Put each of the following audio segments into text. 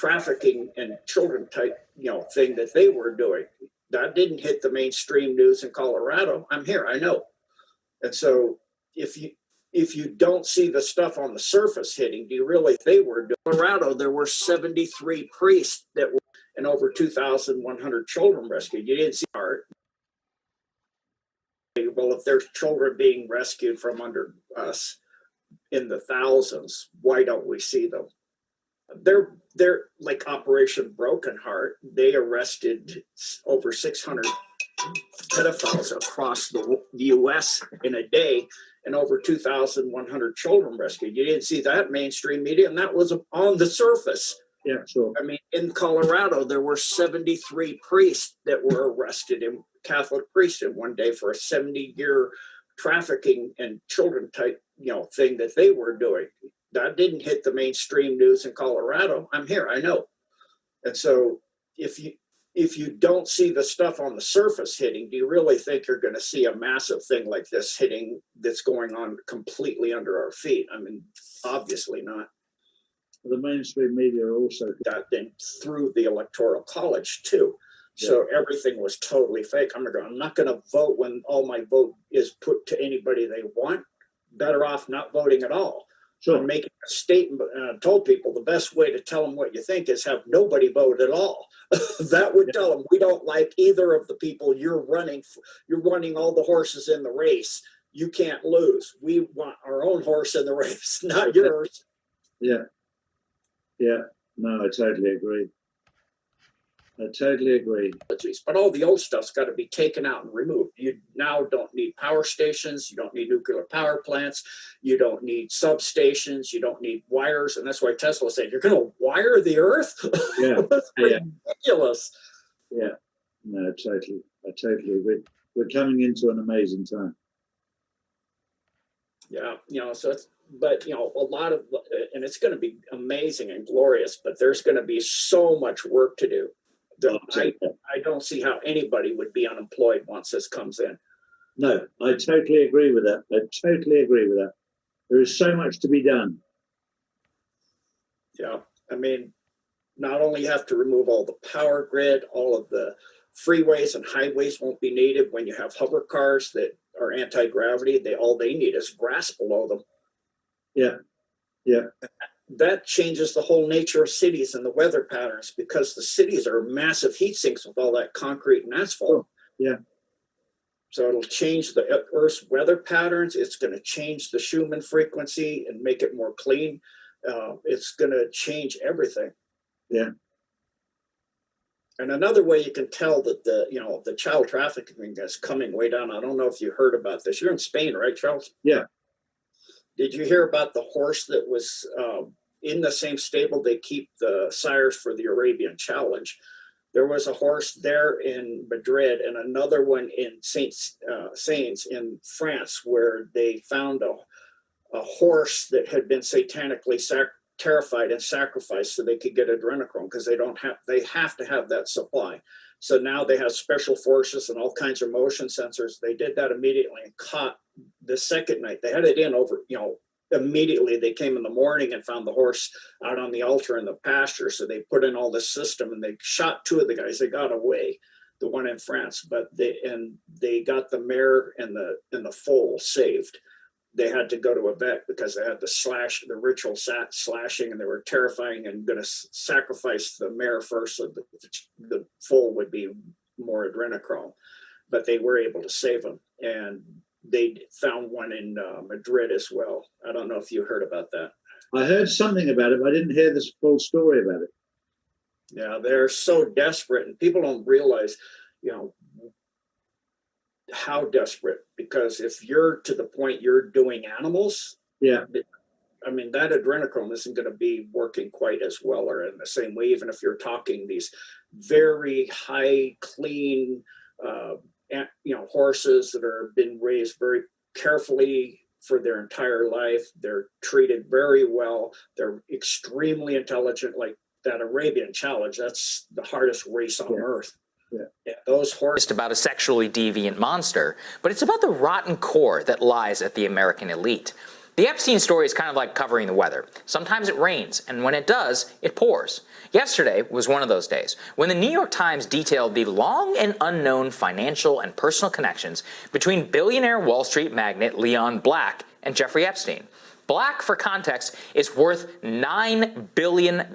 trafficking and children type, thing that they were doing. That didn't hit the mainstream news in Colorado. I'm here, I know. And so if you don't see the stuff on the surface hitting, do you really think they were doing? In Colorado, there were 73 priests that were, and over 2,100 children rescued. You didn't see art. Well, if there's children being rescued from under us in the thousands, why don't we see them? They're like Operation Broken Heart. They arrested over 600 pedophiles across the U.S. in a day, and over 2,100 children rescued. You didn't see that mainstream media, and that was on the surface. Yeah, sure. I mean, in Colorado, there were 73 priests that were arrested, in Catholic priests, in one day for a 70-year trafficking and children type, thing that they were doing. That didn't hit the mainstream news in Colorado. I'm here, I know. And so if you don't see the stuff on the surface hitting, do you really think you're going to see a massive thing like this hitting that's going on completely under our feet? I mean, obviously not. The mainstream media are also that then through the Electoral College too. So everything was totally fake. I'm not going to vote when all my vote is put to anybody they want. Better off not voting at all. Sure. I'm making a statement. Told people the best way to tell them what you think is have nobody vote at all. That would tell them we don't like either of the people you're running. You're running all the horses in the race. You can't lose. We want our own horse in the race, not yours. Yeah. Yeah. No, I totally agree. I totally agree. But all the old stuff's got to be taken out and removed. You now don't need power stations. You don't need nuclear power plants. You don't need substations. You don't need wires. And that's why Tesla said, you're going to wire the earth? Yeah. That's ridiculous. Yeah. No, totally. I totally agree. We're coming into an amazing time. Yeah. So it's, but, a lot of, and it's going to be amazing and glorious, but there's going to be so much work to do. I don't see how anybody would be unemployed once this comes in. No, I totally agree with that. I totally agree with that. There is so much to be done. Yeah. I mean, not only have to remove all the power grid, all of the freeways and highways won't be needed when you have hover cars that are anti-gravity. All they need is grass below them. Yeah. Yeah. That changes the whole nature of cities and the weather patterns, because the cities are massive heat sinks with all that concrete and asphalt. Oh, yeah. So it'll change the Earth's weather patterns. It's going to change the Schumann frequency and make it more clean. It's going to change everything. Yeah. And another way you can tell that the child trafficking is coming way down. I don't know if you heard about this. You're in Spain, right, Charles? Yeah. Did you hear about the horse that was in the same stable they keep the sires for the Arabian Challenge? There was a horse there in Madrid and another one in Saints in France, where they found a horse that had been satanically terrified and sacrificed so they could get adrenochrome, because they have to have that supply. So now they have special forces and all kinds of motion sensors. They did that immediately and caught the second night. They had it in over, immediately. They came in the morning and found the horse out on the altar in the pasture. So they put in all this system and they shot two of the guys. They got away, the one in France, but they got the mare and the foal saved. They had to go to a vet because they had the ritual slashing, and they were terrifying and going to sacrifice the mare first so the foal would be more adrenochrome. But they were able to save them. And they found one in Madrid as well. I don't know if you heard about that. I heard something about it, but I didn't hear the full story about it. Yeah, they're so desperate, and people don't realize, how desperate, because if you're to the point you're doing animals, yeah, I mean, that adrenochrome isn't going to be working quite as well or in the same way, even if you're talking these very high, clean, horses that are been raised very carefully for their entire life. They're treated very well. They're extremely intelligent, like that Arabian Challenge. That's the hardest race on earth. Yeah, those horses. It's about a sexually deviant monster, but it's about the rotten core that lies at the American elite. The Epstein story is kind of like covering the weather. Sometimes it rains, and when it does, it pours. Yesterday was one of those days when the New York Times detailed the long and unknown financial and personal connections between billionaire Wall Street magnate Leon Black and Jeffrey Epstein. Black, for context, is worth $9 billion.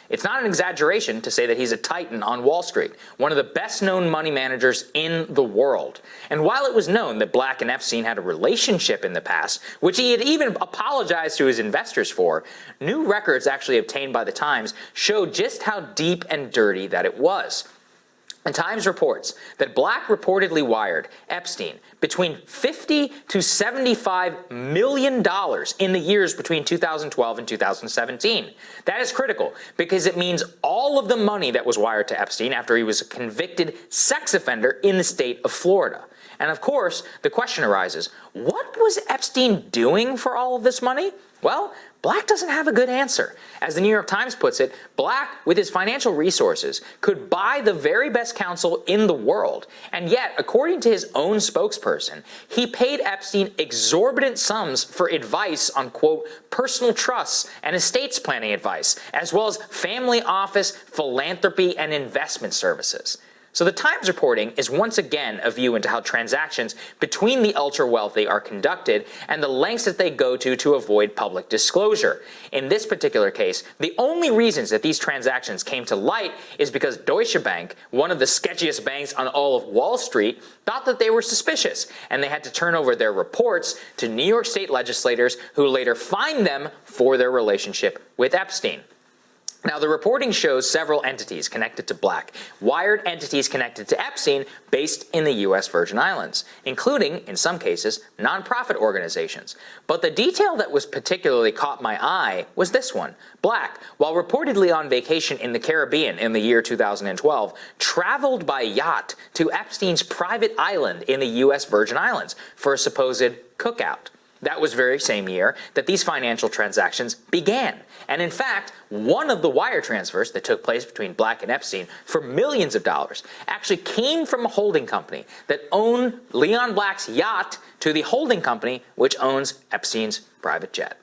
It's not an exaggeration to say that he's a titan on Wall Street, one of the best-known money managers in the world. And while it was known that Black and Epstein had a relationship in the past, which he had even apologized to his investors for, new records actually obtained by the Times showed just how deep and dirty that it was. The Times reports that Black reportedly wired Epstein between $50 to $75 million in the years between 2012 and 2017. That is critical because it means all of the money that was wired to Epstein after he was a convicted sex offender in the state of Florida. And of course, the question arises, what was Epstein doing for all of this money? Well, Black doesn't have a good answer. As the New York Times puts it, Black, with his financial resources, could buy the very best counsel in the world. And yet, according to his own spokesperson, he paid Epstein exorbitant sums for advice on, quote, personal trusts and estates planning advice, as well as family office, philanthropy, and investment services. So the Times reporting is once again a view into how transactions between the ultra-wealthy are conducted and the lengths that they go to avoid public disclosure. In this particular case, the only reasons that these transactions came to light is because Deutsche Bank, one of the sketchiest banks on all of Wall Street, thought that they were suspicious, and they had to turn over their reports to New York State legislators who later fined them for their relationship with Epstein. Now, the reporting shows several entities connected to Black, wired entities connected to Epstein based in the U.S. Virgin Islands, including, in some cases, nonprofit organizations. But the detail that was particularly caught my eye was this one. Black, while reportedly on vacation in the Caribbean in the year 2012, traveled by yacht to Epstein's private island in the U.S. Virgin Islands for a supposed cookout. That was very same year that these financial transactions began. And in fact, one of the wire transfers that took place between Black and Epstein for millions of dollars actually came from a holding company that owned Leon Black's yacht to the holding company which owns Epstein's private jet.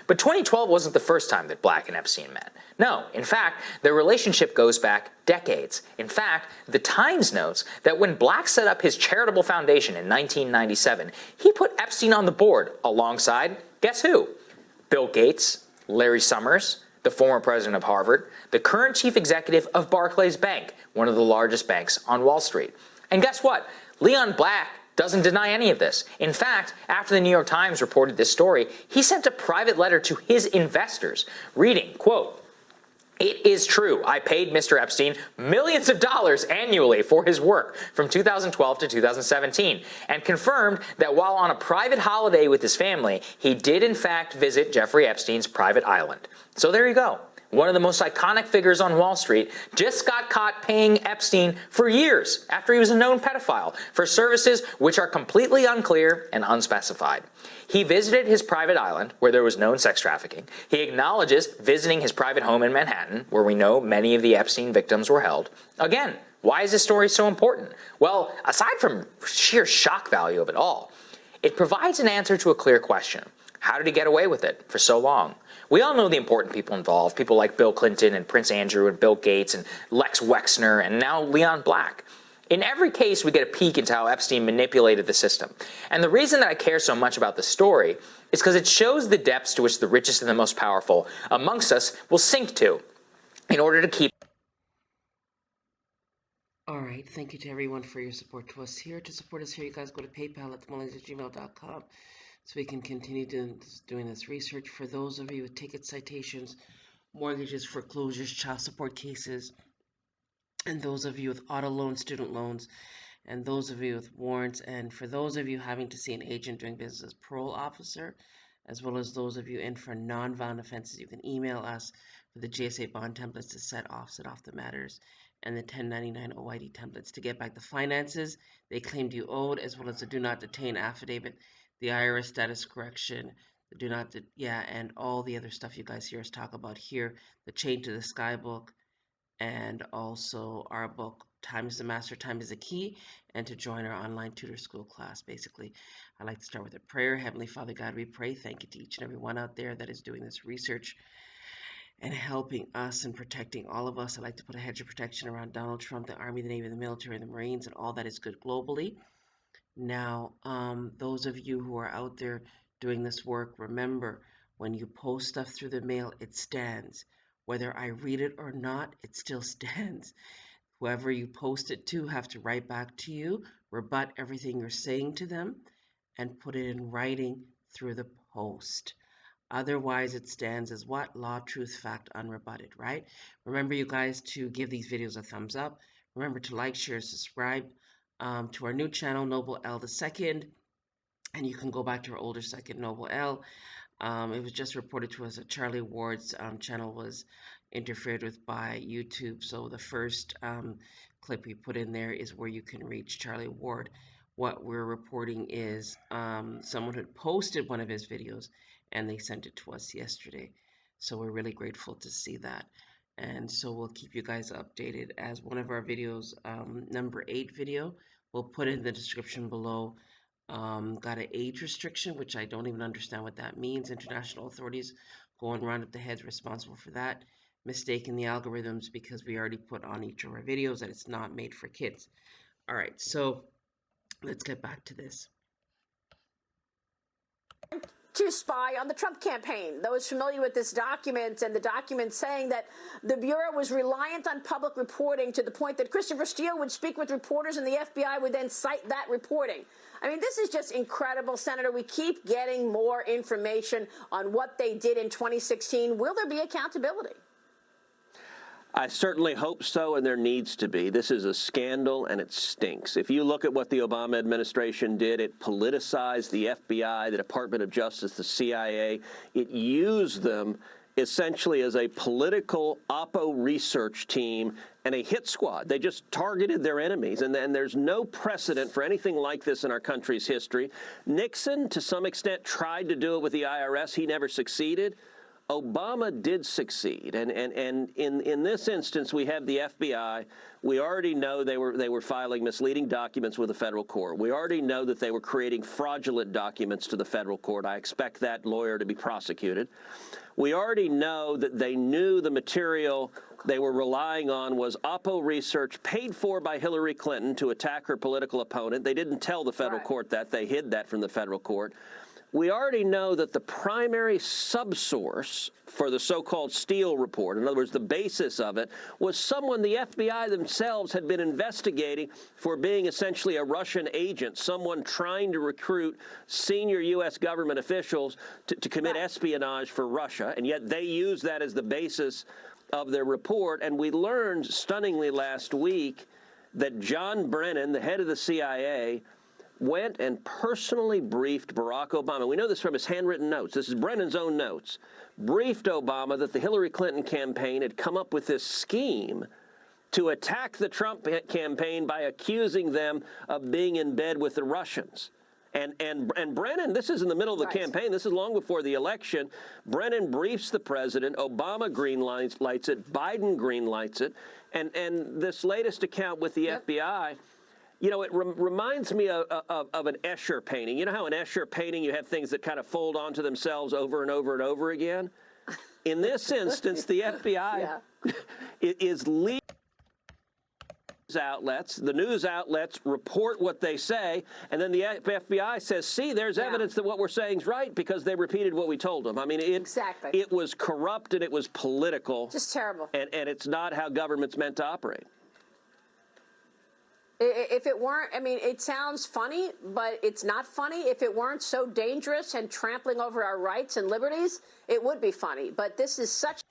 But 2012 wasn't the first time that Black and Epstein met. No, in fact, their relationship goes back decades. In fact, the Times notes that when Black set up his charitable foundation in 1997, he put Epstein on the board alongside, guess who? Bill Gates, Larry Summers, the former president of Harvard, the current chief executive of Barclays Bank, one of the largest banks on Wall Street. And guess what? Leon Black doesn't deny any of this. In fact, after the New York Times reported this story, he sent a private letter to his investors, reading, quote, "It is true, I paid Mr. Epstein millions of dollars annually for his work from 2012 to 2017, and confirmed that while on a private holiday with his family, he did in fact visit Jeffrey Epstein's private island." So there you go. One of the most iconic figures on Wall Street just got caught paying Epstein for years after he was a known pedophile for services which are completely unclear and unspecified. He visited his private island where there was known sex trafficking. He acknowledges visiting his private home in Manhattan, where we know many of the Epstein victims were held. Again, why is this story so important? Well, aside from sheer shock value of it all, it provides an answer to a clear question. How did he get away with it for so long? We all know the important people involved, people like Bill Clinton and Prince Andrew and Bill Gates and Lex Wexner and now Leon Black. In every case, we get a peek into how Epstein manipulated the system. And the reason that I care so much about this story is because it shows the depths to which the richest and the most powerful amongst us will sink to in order to keep. All right, thank you to everyone for your support to us here. To support us here, you guys go to PayPal at themillennials@gmail.com so we can continue doing this research. For those of you with ticket citations, mortgages, foreclosures, child support cases, and those of you with auto loans, student loans, and those of you with warrants, and for those of you having to see an agent doing business as parole officer, as well as those of you in for non-violent offenses, you can email us for the GSA bond templates to set off the matters, and the 1099 OID templates to get back the finances they claimed you owed, as well as the do not detain affidavit, the IRS status correction, the do not, and all the other stuff you guys hear us talk about here, the Chain to the Sky book, and also our book, time is the master, time is the key, and to join our online tutor school class. Basically, I'd like to start with a prayer. Heavenly Father God, we pray. Thank you to each and every one out there that is doing this research and helping us and protecting all of us. I'd like to put a hedge of protection around Donald Trump, the Army, the Navy, the military, the Marines, and all that is good globally. Now, those of you who are out there doing this work, remember, when you post stuff through the mail, it stands. Whether I read it or not, it still stands. Whoever you post it to have to write back to you, rebut everything you're saying to them, and put it in writing through the post. Otherwise, it stands as what? Law, truth, fact, unrebutted, right? Remember, you guys, to give these videos a thumbs up. Remember to like, share, subscribe to our new channel, Noble L II, and you can go back to our older second, Noble L. It was just reported to us that Charlie Ward's channel was interfered with by YouTube. So the first clip we put in there is where you can reach Charlie Ward. What we're reporting is someone had posted one of his videos and they sent it to us yesterday. So we're really grateful to see that. And so we'll keep you guys updated as one of our videos, number 8 video, we'll put in the description below. Got an age restriction, which I don't even understand what that means. International authorities go and round up the heads responsible for that. Mistake in the algorithms because we already put on each of our videos that it's not made for kids. All right, so let's get back to this. To spy on the Trump campaign. Those familiar with this document and the document saying that the Bureau was reliant on public reporting to the point that Christopher Steele would speak with reporters and the FBI would then cite that reporting. I mean, this is just incredible, Senator. We keep getting more information on what they did in 2016. Will there be accountability? I certainly hope so, and there needs to be. This is a scandal, and it stinks. If you look at what the Obama administration did, it politicized the FBI, the Department of Justice, the CIA. It used them essentially as a political oppo research team and a hit squad. They just targeted their enemies, and there's no precedent for anything like this in our country's history. Nixon, to some extent, tried to do it with the IRS. He never succeeded. Obama did succeed, and in this instance, we have the FBI. We already know they were filing misleading documents with the federal court. We already know that they were creating fraudulent documents to the federal court. I expect that lawyer to be prosecuted. We already know that they knew the material they were relying on was oppo research paid for by Hillary Clinton to attack her political opponent. They didn't tell the federal court that. They hid that from the federal court. We already know that the primary subsource for the so-called Steele report, in other words, the basis of it, was someone the FBI themselves had been investigating for being essentially a Russian agent, someone trying to recruit senior U.S. government officials to commit espionage for Russia, and yet they used that as the basis of their report. And we learned stunningly last week that John Brennan, the head of the CIA, went and personally briefed Barack Obama. We know this from his handwritten notes. This is Brennan's own notes. Briefed Obama that the Hillary Clinton campaign had come up with this scheme to attack the Trump campaign by accusing them of being in bed with the Russians. And Brennan, this is in the middle of the campaign. This is long before the election. Brennan briefs the president. Obama greenlights it. Biden greenlights it. And this latest account with the FBI, you know, it reminds me of an Escher painting. You know how in Escher painting you have things that kind of fold onto themselves over and over and over again? In this instance, the FBI is leading outlets. The news outlets report what they say, and then the FBI says, see, there's evidence that what we're saying is right because they repeated what we told them. I mean, it was corrupt and it was political. Just terrible. And it's not how government's meant to operate. If it weren't, I mean, it sounds funny, but it's not funny. If it weren't so dangerous and trampling over our rights and liberties, it would be funny. But this is such...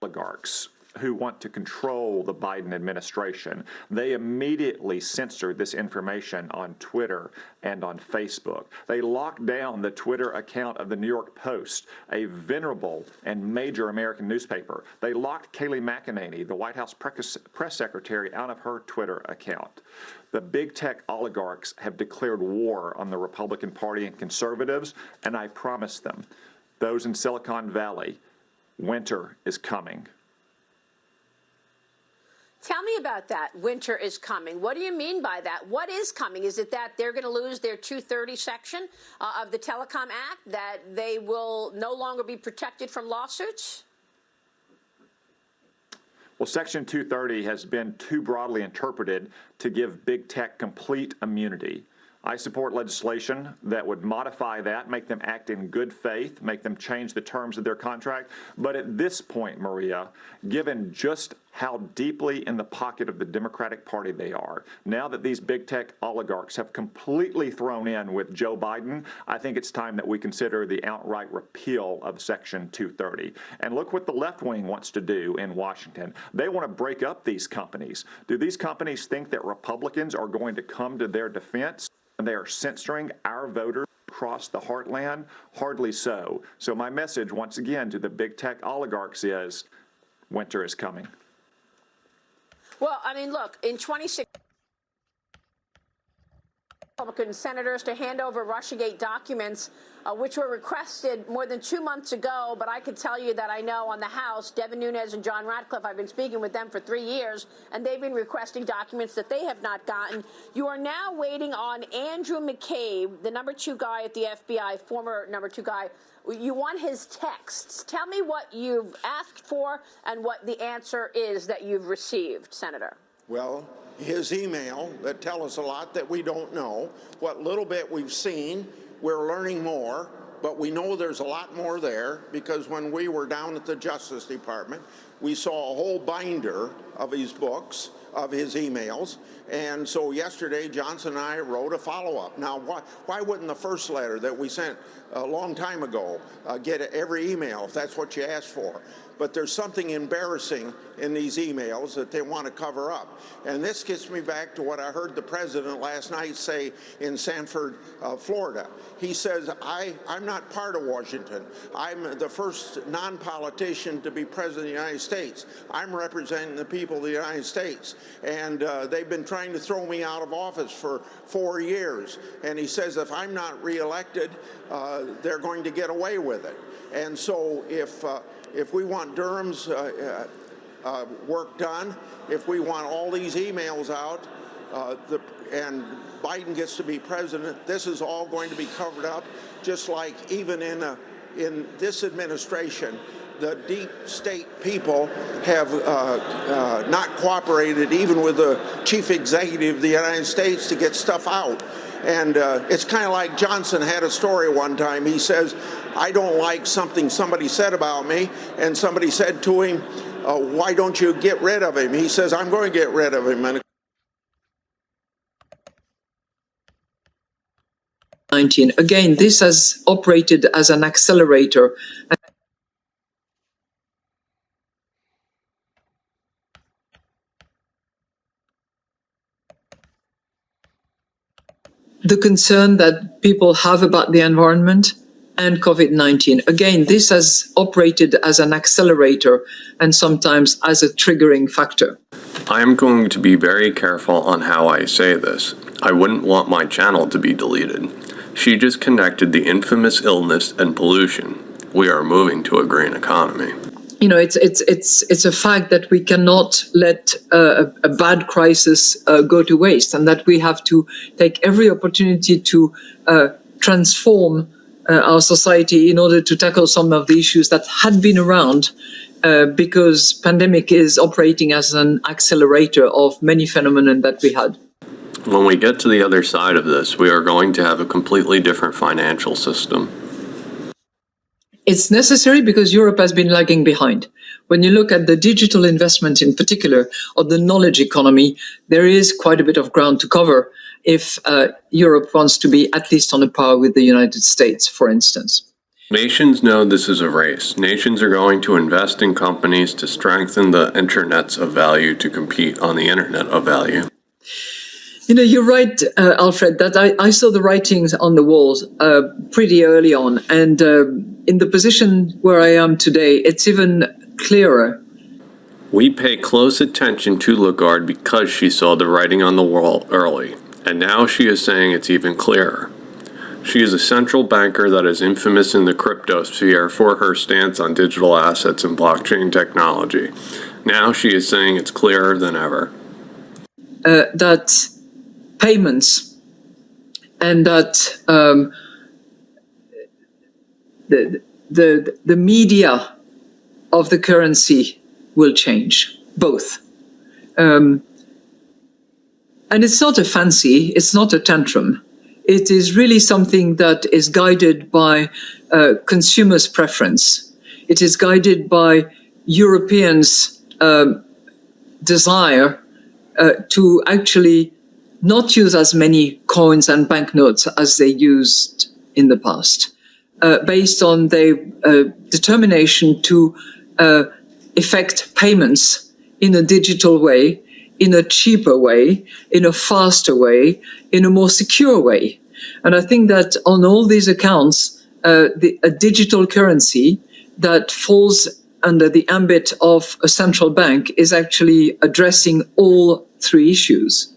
oligarchs who want to control the Biden administration. They immediately censored this information on Twitter and on Facebook. They locked down the Twitter account of the New York Post, a venerable and major American newspaper. They locked Kayleigh McEnany, the White House press secretary, out of her Twitter account. The big tech oligarchs have declared war on the Republican Party and conservatives, and I promise them, those in Silicon Valley, winter is coming. Tell me about that. Winter is coming. What do you mean by that? What is coming? Is it that they're going to lose their 230 section of the Telecom Act, that they will no longer be protected from lawsuits? Well, Section 230 has been too broadly interpreted to give big tech complete immunity. I support legislation that would modify that, make them act in good faith, make them change the terms of their contract. But at this point, Maria, given just how deeply in the pocket of the Democratic Party they are, now that these big tech oligarchs have completely thrown in with Joe Biden, I think it's time that we consider the outright repeal of Section 230. And look what the left wing wants to do in Washington. They want to break up these companies. Do these companies think that Republicans are going to come to their defense? And they are censoring our voters across the heartland? Hardly so. So my message, once again, to the big tech oligarchs is, winter is coming. Well, I mean, look, in 2016, Republican senators to hand over Russiagate documents, which were requested more than 2 months ago. But I can tell you that I know on the House, Devin Nunes and John Ratcliffe, I've been speaking with them for 3 years, and they've been requesting documents that they have not gotten. You are now waiting on Andrew McCabe, the #2 guy at the FBI, former #2 guy. You want his texts. Tell me what you've asked for and what the answer is that you've received, Senator. Well, his email that tell us a lot that we don't know. What little bit we've seen, we're learning more, but we know there's a lot more there, because when we were down at the Justice Department, we saw a whole binder of his books, of his emails, and so yesterday Johnson and I wrote a follow-up. Now, why wouldn't the first letter that we sent a long time ago get every email if that's what you asked for? But there's something embarrassing in these emails that they want to cover up. And this gets me back to what I heard the president last night say in Sanford, Florida. He says, I'm not part of Washington. I'm the first non-politician to be president of the United States. I'm representing the people of the United States. And they've been trying to throw me out of office for 4 years. And he says, if I'm not reelected, they're going to get away with it. And so if we want Durham's work done, if we want all these emails out, and Biden gets to be president, this is all going to be covered up, just like even in this administration, the deep state people have not cooperated even with the chief executive of the United States to get stuff out. And it's kind of like Johnson had a story one time. He says, I don't like something somebody said about me, and somebody said to him, why don't you get rid of him? He says, I'm going to get rid of him. And Again, this has operated as an accelerator. The concern that people have about the environment and COVID-19. Again, this has operated as an accelerator and sometimes as a triggering factor. I am going to be very careful on how I say this. I wouldn't want my channel to be deleted. She just connected the infamous illness and pollution. We are moving to a green economy. You know, it's a fact that we cannot let a bad crisis go to waste, and that we have to take every opportunity to transform our society in order to tackle some of the issues that had been around, because pandemic is operating as an accelerator of many phenomena that we had. When we get to the other side of this, we are going to have a completely different financial system. It's necessary because Europe has been lagging behind. When you look at the digital investment in particular, or the knowledge economy, there is quite a bit of ground to cover if Europe wants to be at least on a par with the United States, for instance. Nations know this is a race. Nations are going to invest in companies to strengthen the internets of value to compete on the internet of value. You know, you're right, Alfred, that I saw the writings on the walls pretty early on. And in the position where I am today, it's even clearer. We pay close attention to Lagarde because she saw the writing on the wall early. And now she is saying it's even clearer. She is a central banker that is infamous in the crypto sphere for her stance on digital assets and blockchain technology. Now she is saying it's clearer than ever. That payments and that the media of the currency will change, both. And it's not a fancy, it's not a tantrum. It is really something that is guided by consumers' preference. It is guided by Europeans' desire to actually not use as many coins and banknotes as they used in the past, based on their determination to effect payments in a digital way, in a cheaper way, in a faster way, in a more secure way. And I think that on all these accounts, a digital currency that falls under the ambit of a central bank is actually addressing all three issues.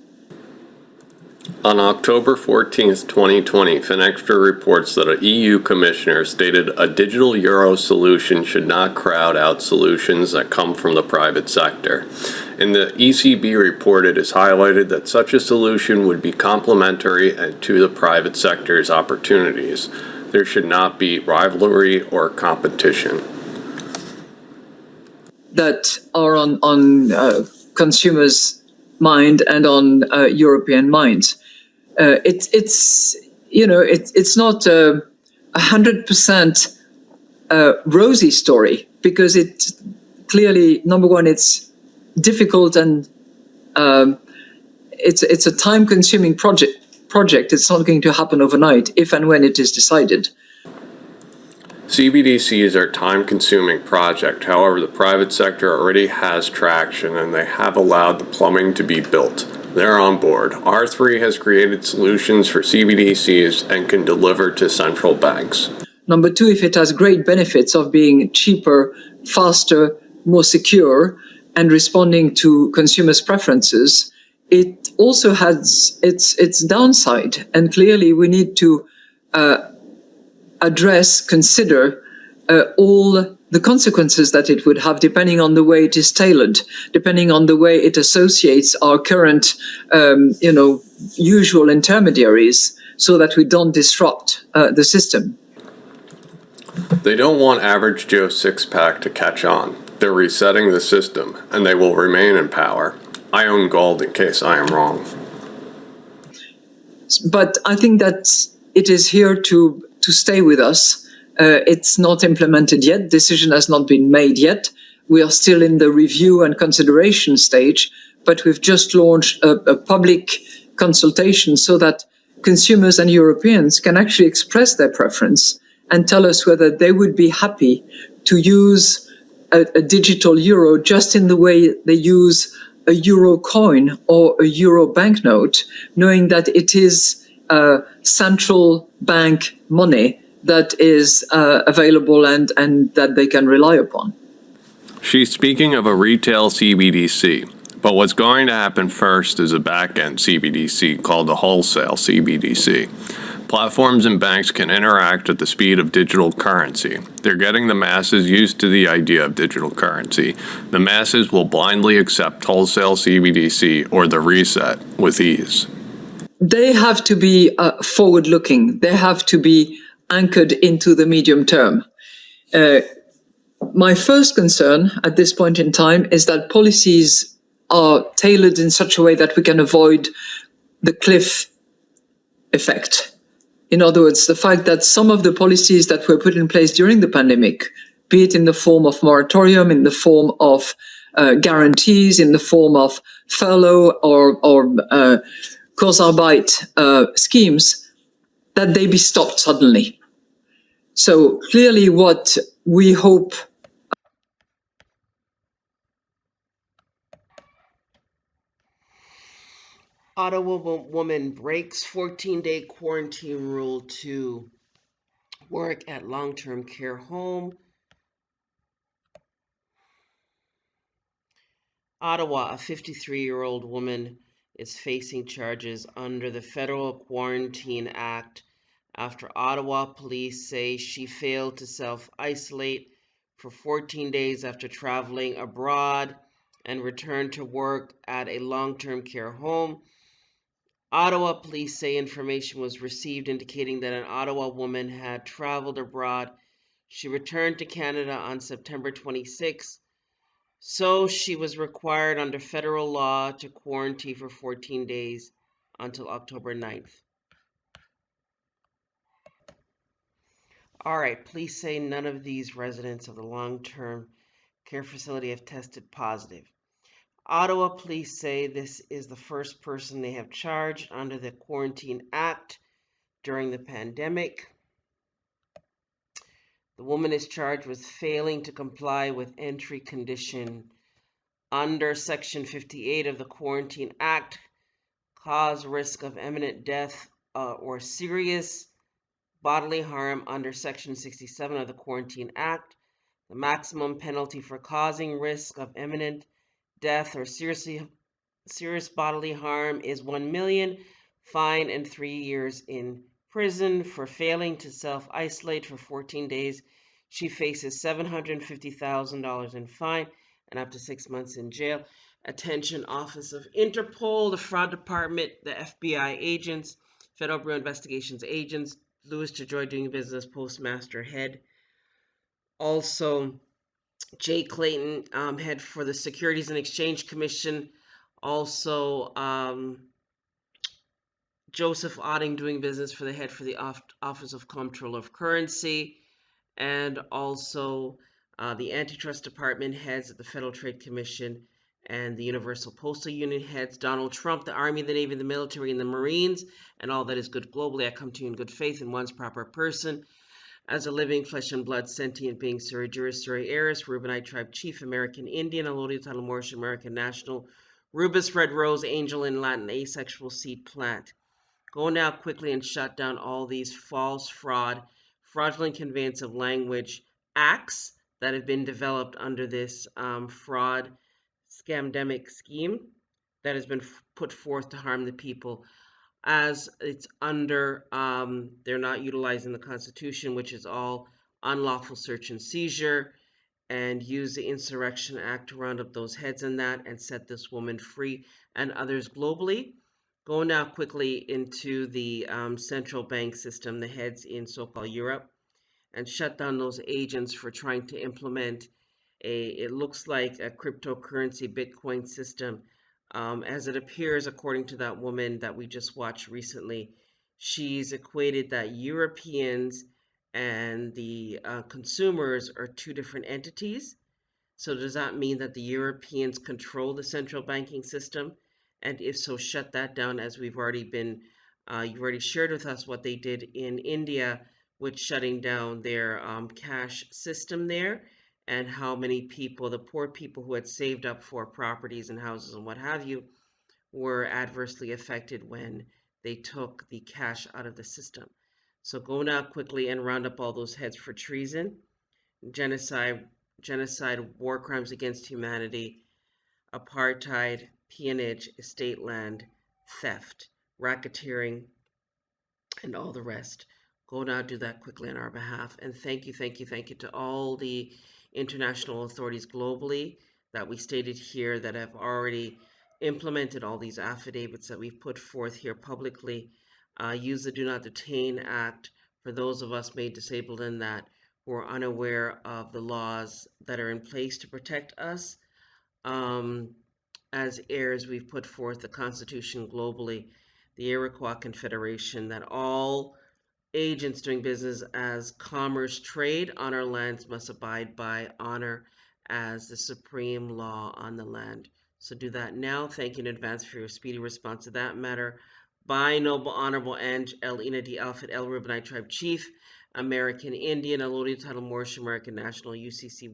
On October 14th, 2020, Finextra reports that an EU commissioner stated a digital euro solution should not crowd out solutions that come from the private sector. In the ECB report, it is highlighted that such a solution would be complementary to the private sector's opportunities. There should not be rivalry or competition. That are on consumers' mind and on European minds. It's not a 100% rosy story, because it clearly, number one, it's difficult and it's a time-consuming project. It's not going to happen overnight, if and when it is decided. CBDCs are a time-consuming project. However, the private sector already has traction and they have allowed the plumbing to be built. They're on board. R3 has created solutions for CBDCs and can deliver to central banks. Number two, if it has great benefits of being cheaper, faster, more secure, and responding to consumers' preferences, it also has its downside. And clearly we need to consider all the consequences that it would have, depending on the way it is tailored, depending on the way it associates our current, usual intermediaries, so that we don't disrupt the system. They don't want average Joe six-pack to catch on. They're resetting the system, and they will remain in power. I own gold in case I am wrong. But I think that it is here to stay with us. It's not implemented yet. Decision has not been made yet. We are still in the review and consideration stage, but we've just launched a public consultation so that consumers and Europeans can actually express their preference and tell us whether they would be happy to use a digital euro just in the way they use a euro coin or a euro banknote, knowing that it is central bank money that is available and that they can rely upon. She's speaking of a retail CBDC, but what's going to happen first is a back-end CBDC called a wholesale CBDC. Platforms and banks can interact at the speed of digital currency. They're getting the masses used to the idea of digital currency. The masses will blindly accept wholesale CBDC or the reset with ease. They have to be forward-looking. They have to be anchored into the medium term. My first concern at this point in time is that policies are tailored in such a way that we can avoid the cliff effect. In other words, the fact that some of the policies that were put in place during the pandemic, be it in the form of moratorium, in the form of guarantees, in the form of furlough or Kurzarbeit schemes, that they be stopped suddenly. So clearly what we hope Ottawa woman breaks 14-day quarantine rule to work at long-term care home. Ottawa, a 53-year-old woman is facing charges under the Federal Quarantine Act after Ottawa police say she failed to self-isolate for 14 days after traveling abroad and returned to work at a long-term care home. Ottawa police say information was received indicating that an Ottawa woman had traveled abroad. She returned to Canada on September 26, so she was required under federal law to quarantine for 14 days until October 9th. All right, police say none of these residents of the long-term care facility have tested positive. Ottawa police say this is the first person they have charged under the Quarantine Act during the pandemic. The woman is charged with failing to comply with entry condition under Section 58 of the Quarantine Act, cause risk of imminent death or serious bodily harm under Section 67 of the Quarantine Act. The maximum penalty for causing risk of imminent death or serious bodily harm is $1 million, fine, and 3 years in prison. For failing to self-isolate for 14 days, she faces $750,000 in fine and up to 6 months in jail. Attention, Office of Interpol, the Fraud Department, the FBI agents, Federal Bureau of Investigations agents, Louis DeJoy doing business, Postmaster head. Also, Jay Clayton, head for the Securities and Exchange Commission. Also, Joseph Otting doing business for the head for the Office of Comptroller of Currency. And also the Antitrust Department heads at the Federal Trade Commission and the Universal Postal Union heads. Donald Trump, the Army, the Navy, the military, and the Marines, and all that is good globally. I come to you in good faith in one's proper person. As a living flesh and blood sentient being, Suri Juris Suri Eris, Reubenite tribe chief, American Indian, Elodie Talamorish, American national, Rubus red rose, angel in Latin, asexual seed plant. Go now quickly and shut down all these false fraudulent conveyance of language acts that have been developed under this fraud scamdemic scheme that has been put forth to harm the people. As it's under, they're not utilizing the Constitution, which is all unlawful search and seizure, and use the Insurrection Act to round up those heads in that and set this woman free and others globally. Go now quickly into the central bank system, the heads in so-called Europe, and shut down those agents for trying to implement it looks like a cryptocurrency Bitcoin system. As it appears, according to that woman that we just watched recently, she's equated that Europeans and the consumers are two different entities. So does that mean that the Europeans control the central banking system? And if so, shut that down, as we've already been, you've already shared with us what they did in India with shutting down their cash system there, and how many people, the poor people who had saved up for properties and houses and what have you, were adversely affected when they took the cash out of the system. So go now quickly and round up all those heads for treason, genocide, war crimes against humanity, apartheid, peonage, estate land, theft, racketeering, and all the rest. Go now, do that quickly on our behalf. And thank you to all the international authorities globally that we stated here that have already implemented all these affidavits that we've put forth here publicly. Use the Do Not Detain Act for those of us made disabled in that who are unaware of the laws that are in place to protect us. As heirs, we've put forth the Constitution globally, the Iroquois Confederation, that all agents doing business as commerce trade on our lands must abide by honor as the supreme law on the land. So do that now. Thank you in advance for your speedy response to that matter. By Noble Honorable Ange El Ina D. Alfred El Reubenite Tribe Chief, American Indian, Allodial Title Moorish American National, UCC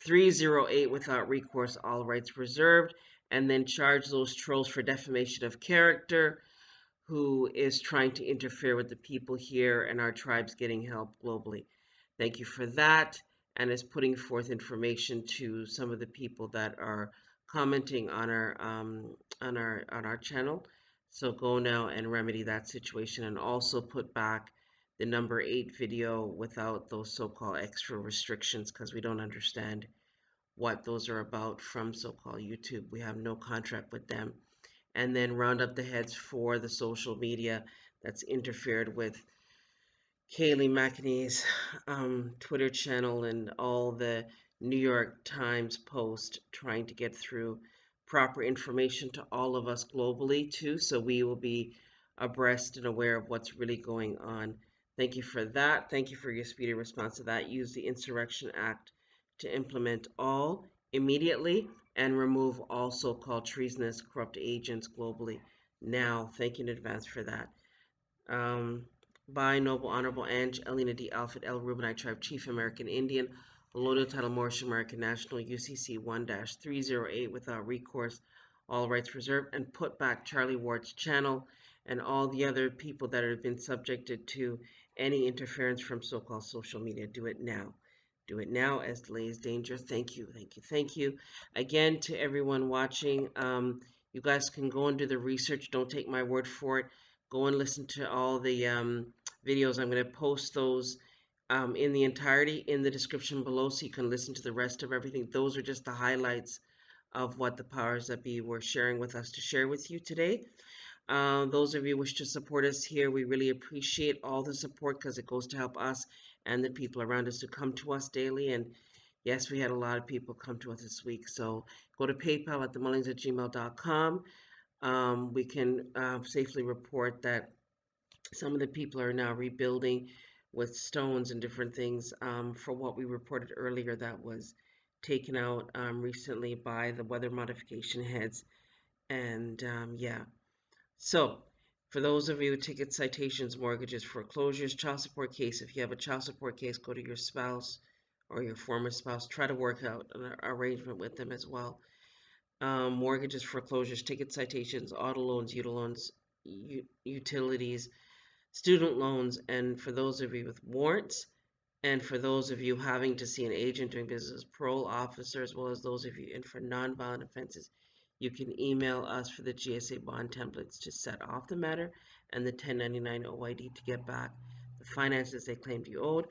1-308 without recourse, all rights reserved, and then charge those trolls for defamation of character, who is trying to interfere with the people here and our tribes getting help globally. Thank you for that, and is putting forth information to some of the people that are commenting on our channel. So go now and remedy that situation, and also put back the number 8 video without those so-called extra restrictions, because we don't understand what those are about from so-called YouTube. We have no contract with them. And then round up the heads for the social media that's interfered with Kayleigh McEnany's Twitter channel and all the New York Times Post, trying to get through proper information to all of us globally too, so we will be abreast and aware of what's really going on. Thank you for that. Thank you for your speedy response to that. Use the Insurrection Act to implement all immediately and remove all so-called treasonous, corrupt agents globally now. Thank you in advance for that. By Noble Honorable Ange Elena D. Alfred L. Rubinite Tribe Chief American Indian, Allodial Title Moorish American National, UCC 1-308 without recourse, all rights reserved, and put back Charlie Ward's channel and all the other people that have been subjected to any interference from so-called social media. Do it now. Do it now, as delay is danger. Thank you, thank you, thank you. Again, to everyone watching, you guys can go and do the research. Don't take my word for it. Go and listen to all the videos. I'm going to post those in the entirety in the description below, so you can listen to the rest of everything. Those are just the highlights of what the powers that be were sharing with us to share with you today. Those of you who wish to support us here, we really appreciate all the support, because it goes to help us and the people around us to come to us daily. And yes, we had a lot of people come to us this week. So go to PayPal at themullings@gmail.com. We can safely report that some of the people are now rebuilding with stones and different things for what we reported earlier that was taken out recently by the weather modification heads. And yeah. So, for those of you with ticket citations, mortgages, foreclosures, child support case, if you have a child support case, go to your spouse or your former spouse. Try to work out an arrangement with them as well. Mortgages, foreclosures, ticket citations, auto loans, utilities, student loans, and for those of you with warrants, and for those of you having to see an agent doing business, parole officer, as well as those of you in for nonviolent offenses, you can email us for the GSA bond templates to set off the matter and the 1099 OID to get back the finances they claimed you owed.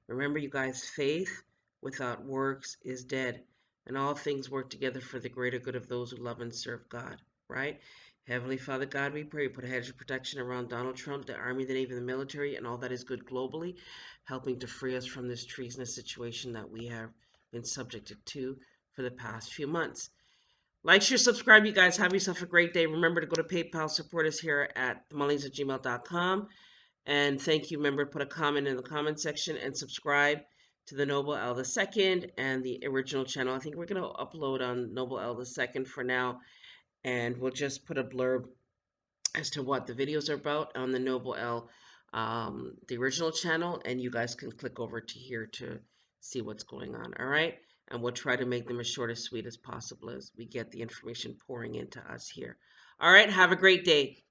Remember, you guys, faith without works is dead, and all things work together for the greater good of those who love and serve God, right? Heavenly Father God, we pray, put a hedge of protection around Donald Trump, the Army, the Navy, the military, and all that is good globally, helping to free us from this treasonous situation that we have been subjected to for the past few months. Like, share, subscribe, you guys. Have yourself a great day. Remember to go to PayPal, support us here at themullings@gmail.com. And thank you. Remember to put a comment in the comment section and subscribe to the Noble L II and the original channel. I think we're going to upload on Noble L II for now. And we'll just put a blurb as to what the videos are about on the Noble L, the original channel, and you guys can click over to here to see what's going on, all right? And we'll try to make them as short and sweet as possible as we get the information pouring into us here. All right, have a great day.